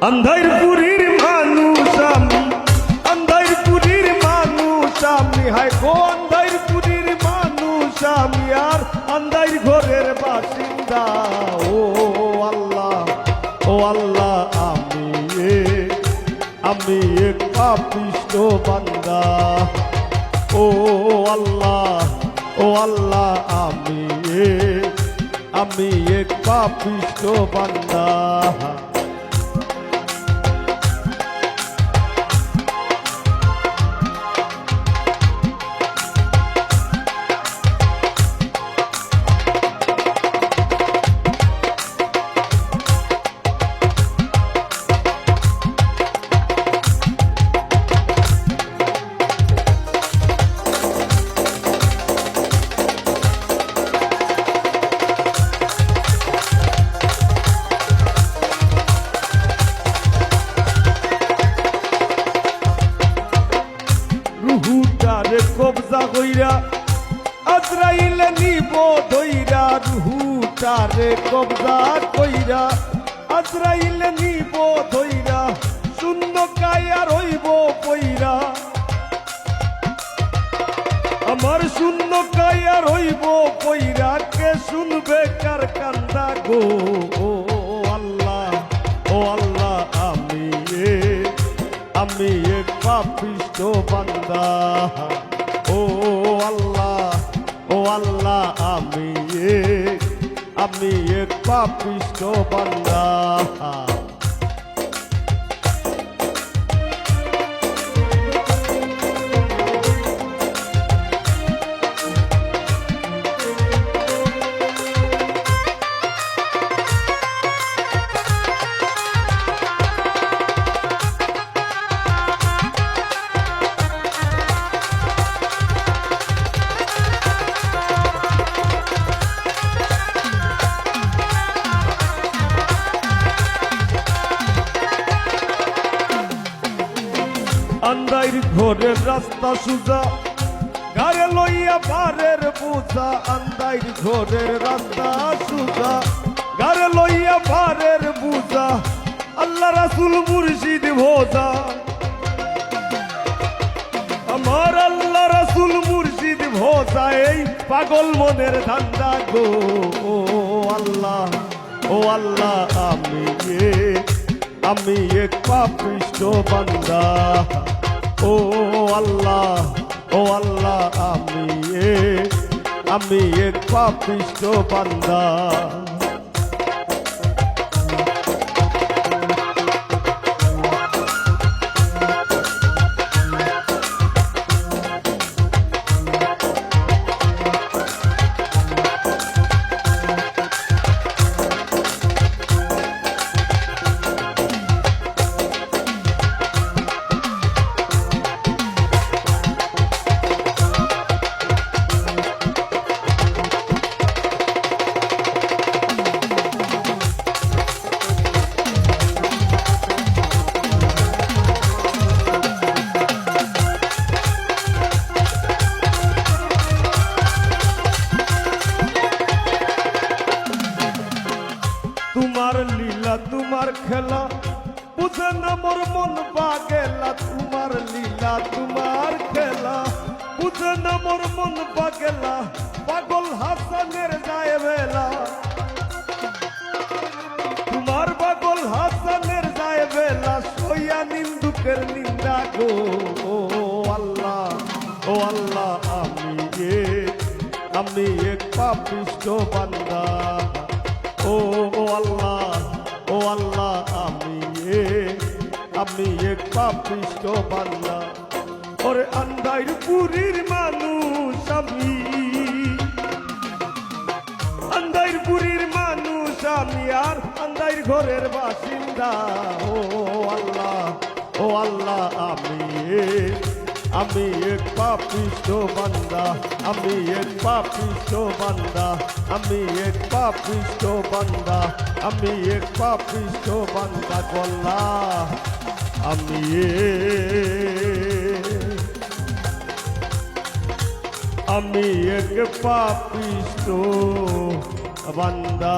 আন্ধারপুরীর মানুষ আমি, আন্ধারপুরীর মানুষ আমি, হায় গো আন্ধারপুরীর মানুষ আমি, আর আন্ধার ঘরের বাসিন্দা। ও আল্লাহ, ও আল্লাহ, আমি এক পাপিষ্ঠ বান্দা। ও আল্লাহ, ও আল্লাহ, আমি এক পাপিষ্ঠ বান্দা। রুহুটারে কবজা কইরা আজরাইলে নিব ধইরা, রুহুটারে কবজা কইরা আজরাইলে নিব ধইরা, শূন্য কায়া রইব পইরা, আমার শূন্য কায়া রইব পইরা, কে শুনবে কার কান্দা গো। ও আল্লাহ, ও আল্লাহ, আমি এক পাপিষ্ঠ বান্দা। ও আল্লাহ, ও আল্লাহ, আমি এক পাপিষ্ঠ বান্দা। আন্ধার ঘরের রাস্তা সুজা, গায়ে লইয়া ভারের বোঝা, আন্ধার ঘরের রাস্তা সুজা, গায়ে লইয়া ভারের বোঝা, আল্লাহ রাসূল মুর্শিদ ভোজা, আমার আল্লাহ রাসূল মুর্শিদ ভোজা, এই পাগল মনের ধান্দা গো। ও আল্লাহ, ও আল্লাহ, আমি এক পাপিষ্ঠ বান্দা। ও আল্লাহ, ও আল্লাহ, আমি এক পাপিষ্ঠ বান্দা। তোমার লীলা তোমার খেলা বুঝে না মোর মন পাগেলা, তোমার লীলা তোমার খেলা বুঝে না মোর মন পাগেলা, পাগল হাসানের যায় বেলা, তোমার পাগল হাসানের যায় বেলা, সইয়া নিন্দুকের নিন্দা গো। ও আল্লাহ, ও আল্লাহ, আমি এক পাপিষ্ঠ বান্দা। ও আল্লাহ, ও আল্লাহ, আমি এক পাপিষ্ঠ বান্দা। ওরে আন্ধারপুরীর মানুষ আমি, আন্ধারপুরীর মানুষ আমি, আর আন্ধার ঘরের বাসিন্দা। ও আল্লাহ, ও আল্লাহ, আমি এক পাপিষ্ঠ বান্দা, আমি এক পাপিষ্ঠ বান্দা, আমি এক পাপিষ্ঠ বান্দা, আমি এক পাপিষ্ঠ বান্দা গল্লা, আমি এক পাপিষ্ঠ বান্দা।